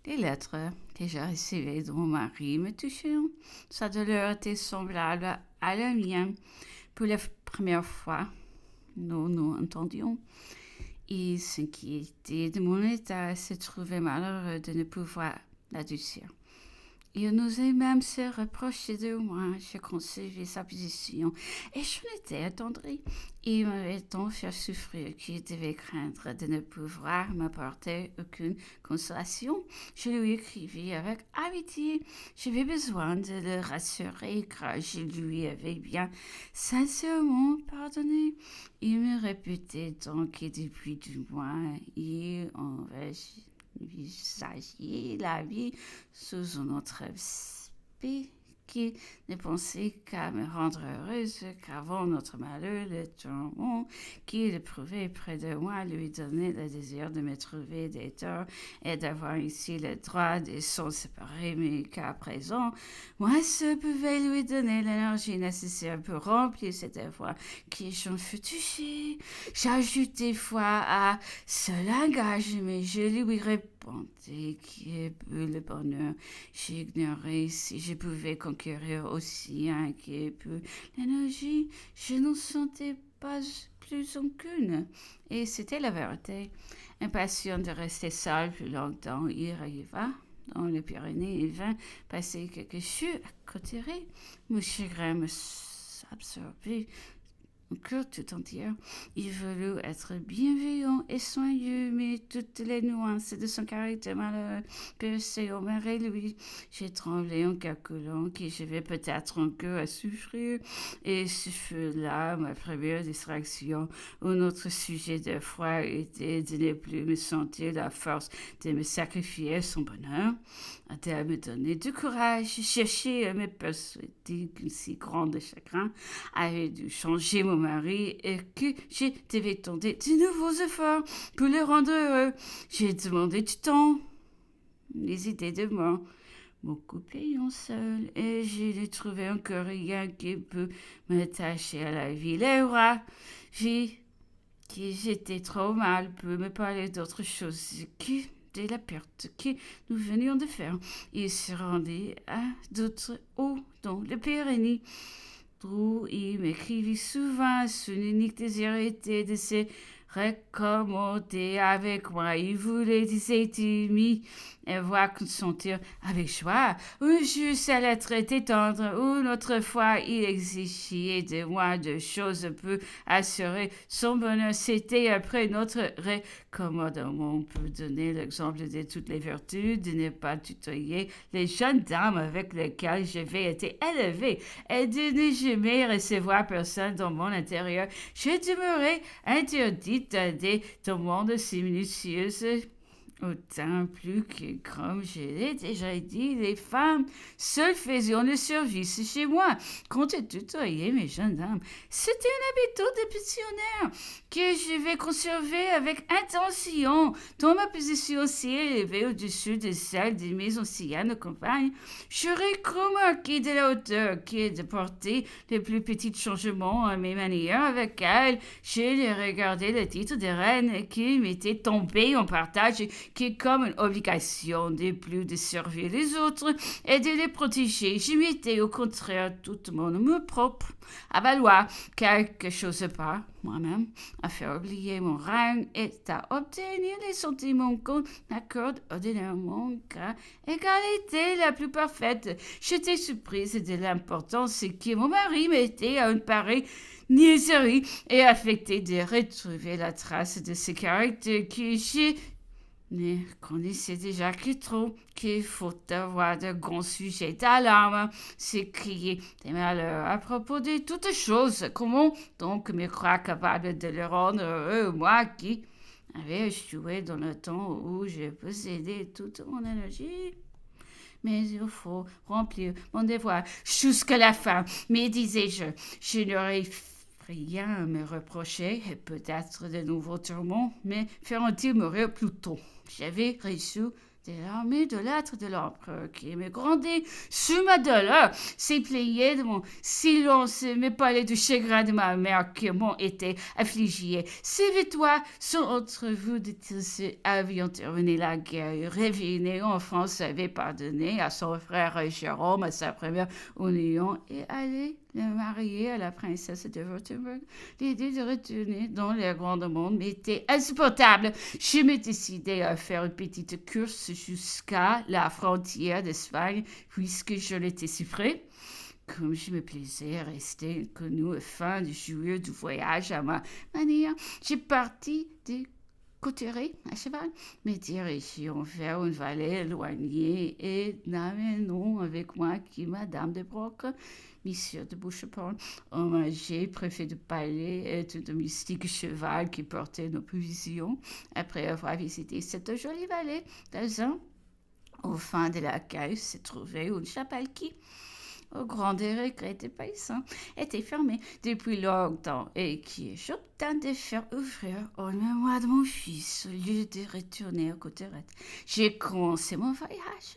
Les lettres que j'ai reçues de mon mari me touchaient. Sa douleur était semblable à la mienne. Pour la première fois, nous nous entendions. Il s'inquiétait de mon état et se trouvait malheureux de ne pouvoir l'adoucir. Il n'osait même se reprocher de moi. Je concevais sa position et je m'étais attendrie. Il m'avait tant fait souffrir qu'il devait craindre de ne pouvoir m'apporter aucune consolation. Je lui écrivis avec amitié. J'avais besoin de le rassurer car je lui avais bien sincèrement pardonné. Il me répétait donc que depuis 2 mois, il envisageait la vie sous un autre aspect qui ne pensait qu'à me rendre heureuse, qu'avant notre malheur, le tourment qu'il éprouvait près de moi lui donnait le désir de me trouver des torts et d'avoir ici le droit de s'en séparer, mais qu'à présent, moi seul pouvais lui donner l'énergie nécessaire pour remplir cette voie qui j'en fus touchée. J'ajoutai foi à ce langage, mais je lui répondais que pour le bonheur, j'ignorais si je pouvais conquérir aussi que pour l'énergie. Je n'en sentais pas plus aucune. Et c'était la vérité. Impatient de rester seul plus longtemps, il arriva dans les Pyrénées et vint passer quelques jours à Cauterets. Mon chagrin me absorbait mon cœur tout entier. Il voulut être bienveillant et soigneux, mais toutes les nuances de son caractère malheureux perçaient au marais lui. J'ai tremblé en calculant que je vais peut-être encore à souffrir, et ce fut là ma première distraction, où notre sujet de foi était de ne plus me sentir la force de me sacrifier à son bonheur, de me donner du courage, chercher à me persuader qu'un si grand chagrin avait dû changer mon mari et que je devais tenter de nouveaux efforts pour le rendre heureux. J'ai demandé du temps, les idées de moi, m'occuper seul et je ne trouvais encore rien qui peut m'attacher à la vie. Les rois, j'ai que j'étais trop mal pour me parler d'autre chose que de la perte que nous venions de faire. Il se rendit à d'autres hauts dans le Pyrénées. Drew, il m'écrivit souvent, son unique désir était de se recommander avec moi. Il voulait, disait-il, et voir consentir avec joie. Un jour, sa lettre était tendre, une autre fois, il exigeait de moi de choses pour assurer son bonheur. C'était après notre recommandement pour donner l'exemple de toutes les vertus, de ne pas tutoyer les jeunes dames avec lesquelles j'avais été élevée et de ne jamais recevoir personne dans mon intérieur. Je demeurais interdite à des demandes si minutieuses. Autant plus que, comme je l'ai déjà dit, les femmes seules faisaient le service chez moi. Quand elles tutoyaient mes jeunes dames, c'était une habitude de pensionnaire que je vais conserver avec intention. Dans ma position si élevée au-dessus de celle de mes anciennes compagnes, j'aurais remarqué de la hauteur que de porter les plus petits changements à mes manières avec elles. Je les regardais le titre de reine qui m'était tombé en partage, qui est comme une obligation de plus de servir les autres et de les protéger. Je m'étais au contraire tout mon amour propre à valoir quelque chose par moi-même, à faire oublier mon rang et à obtenir les sentiments qu'on accorde ordinairement car égalité la plus parfaite. J'étais surprise de l'importance que mon mari mettait à une pareille niaiserie et affecté de retrouver la trace de ce caractère que j'ai mais connaissait déjà que trop qu'il faut avoir de grands sujets d'alarme, s'écrier des malheurs à propos de toutes choses. Comment donc me croire capable de le rendre heureux, moi qui avais échoué dans le temps où je possédais toute mon énergie? Mais il faut remplir mon devoir jusqu'à la fin. Mais disais-je, je n'aurais rien à me reprocher et peut-être de nouveaux tourments, mais feront-ils mourir plus tôt? J'avais reçu de l'armée de l'âtre de l'empereur qui me grondait sous ma douleur, s'est plié de mon silence, me parlait du chagrin de ma mère qui m'ont été affligée. Ces victoires sont entre vous de tous avions terminé la guerre, réveillé en France, avait pardonné à son frère Jérôme, à sa première union, et allé le marier à la princesse de Württemberg. L'idée de retourner dans le grand monde m'était insupportable. Je me décidai à faire une petite course jusqu'à la frontière d'Espagne, puisque je l'étais si près. Comme je me plaisais à rester inconnu afin de jouir du voyage à ma manière, j'ai parti de Cotteret à cheval, me dirigeant vers une vallée éloignée et n'amenant avec moi que Madame de Broc, Monsieur de Boucheporn, homme âgé, préfet de palais et tout domestique cheval qui portait nos provisions. Après avoir visité cette jolie vallée, au fin de laquelle se trouvait une chapelle qui, au grand regret des paysans, était fermée depuis longtemps et qui j'obtins de faire ouvrir en mémoire de mon fils au lieu de retourner à Cotteret. J'ai commencé mon voyage.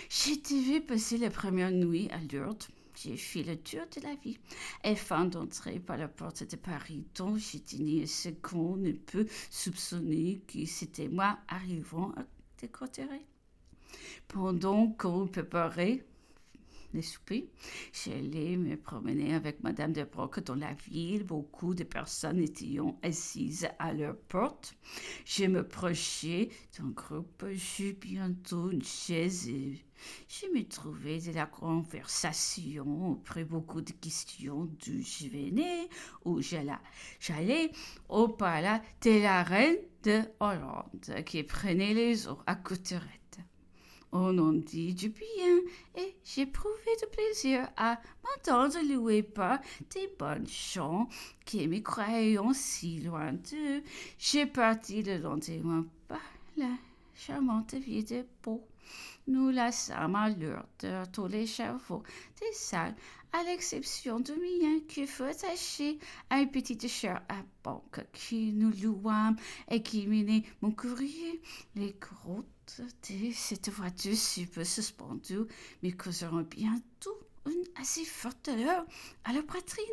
J'ai dû passer la première nuit à Lourdes. J'ai fait le tour de la vie, afin d'entrer par la porte de Paris, dont j'ai tenu ce qu'on ne peut soupçonner que c'était moi arrivant à Cotteret. Pendant qu'on préparait le souper, j'allais me promener avec Madame de Broc dans la ville. Beaucoup de personnes étaient assises à leur porte. Je me prochais d'un groupe, j'eus bientôt une chaise et je me trouvais de la conversation, après beaucoup de questions d'où je venais, où j'allais au palais de la reine de Hollande, qui prenait les eaux à Cotteret. On en dit du bien et j'éprouvais du plaisir à m'entendre louer par des bonnes gens qui me croyaient si loin d'eux. J'ai parti le lendemain par la charmante ville de Pau. Nous laissâmes à Lourdes tous les chevaux des salles, à l'exception du mien qui fut attaché à une petite chaire à banque que nous louâmes et qui menait mon courrier. Les croûtes de cette voiture super suspendue me causeront bientôt une assez forte douleur à la poitrine.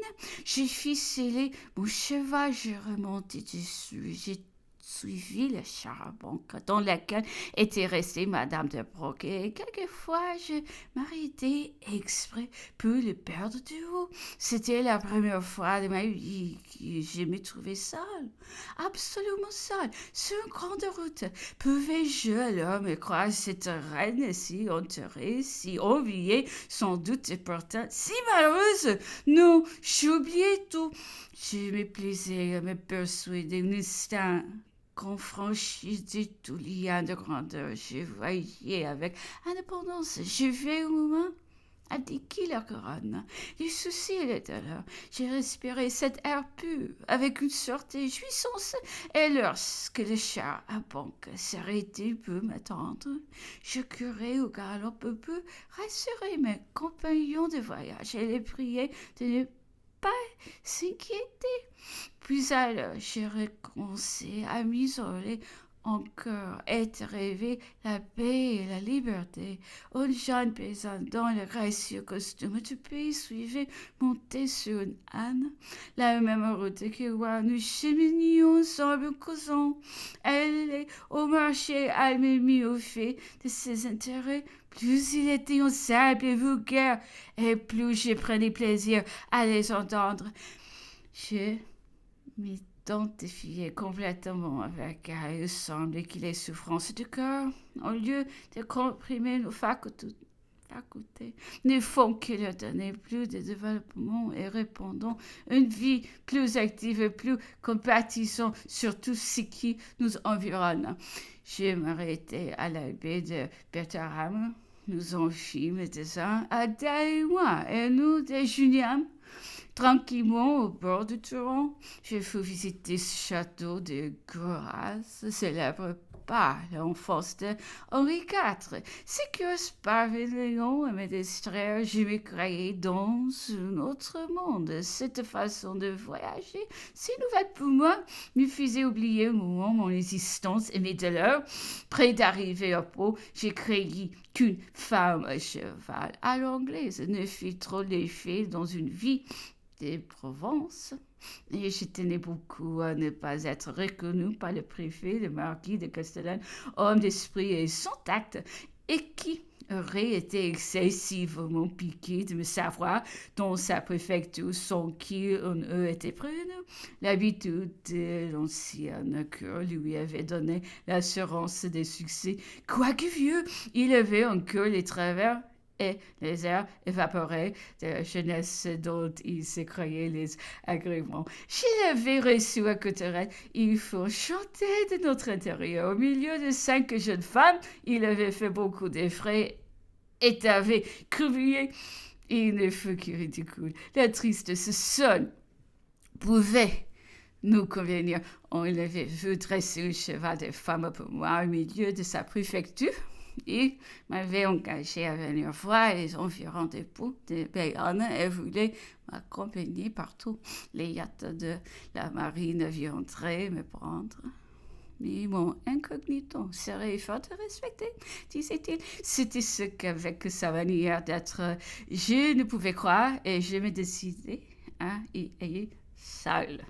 J'ai ficelé mon cheval, j'ai remonté dessus, j'ai suivi le char-à-banque dans laquelle était restée Madame de Broc et quelquefois je m'arrêtais exprès pour le perdre de vue. C'était la première fois de ma vie que je me trouvais seule, absolument seule, sur une grande route. Pouvais-je alors me croire cette reine si enterrée, si oubliée, sans doute et pourtant si malheureuse? Non, j'oubliais tout. Je me plaisais à me persuader un instant qu'on franchissait tout lien de grandeur. Je voyais avec indépendance. Je vais au moment abdiquer la couronne. Les soucis étaient là. J'ai respiré cet air pur avec une sorte de jouissance. Et lorsque le char à banque s'arrêtait pour m'attendre, je courais au galop peu rassurer mes compagnons de voyage et les priais de ne pas s'inquiéter. Puis alors, j'ai recommencé à m'isoler encore et de rêver la paix et la liberté. Une jeune paysanne dans le gracieux costume du pays suivait montée sur une âne, la même route que moi. Nous cheminions ensemble causant. Elle allait au marché, elle me mit au fait de ses intérêts. Plus il était simple et vulgaire, et plus je prenais plaisir à les entendre. Je m'identifiais complètement avec elle. Il semblait que les souffrances du cœur, au lieu de comprimer nos facultés, ne font que leur donner plus de développement et répondant une vie plus active et plus compatissante sur tout ce qui nous environne. Je m'arrêtais à la baie de Bertram. Nous en fîmes des uns, Ada et moi, et nous déjeunâmes tranquillement au bord du torrent. Je fus visiter ce château de Goraz, célèbre pas l'enfance de Henri IV. C'est que ce pavillon me distraire, je me croyais dans un autre monde. Cette façon de voyager, si nouvelle pour moi, me faisait oublier un moment mon existence et mes douleurs. Près d'arriver au pot, j'ai créé qu'une femme à cheval à l'anglaise ne fit trop l'effet dans une vie de Provence. Et je tenais beaucoup à ne pas être reconnu par le préfet, le marquis de Castellane, homme d'esprit et sans tact, et qui aurait été excessivement piqué de me savoir dans sa préfecture sans qui on eût été près de nous. L'habitude de l'ancienne cour lui avait donné l'assurance des succès. Quoique vieux, il avait encore les travers et les airs évaporés de la jeunesse dont il se croyait les agréments. Je l'avais reçu à Cotterêts. Il faut chanter de notre intérieur. Au milieu de 5 jeunes femmes, il avait fait beaucoup de frais et avait crié. Il ne fut que ridicule. La tristesse seule pouvait nous convenir. On l'avait vu dresser un cheval de femme pour moi au milieu de sa préfecture. Il m'avait engagé à venir voir les environs des Ponts de Bayonne et voulait m'accompagner partout. Les yachts de la marine viendraient me prendre. Mais mon incognito serait fort respecté, disait-il. C'était ce qu'avec sa manière d'être, je ne pouvais croire et je me décidais à y aller seule.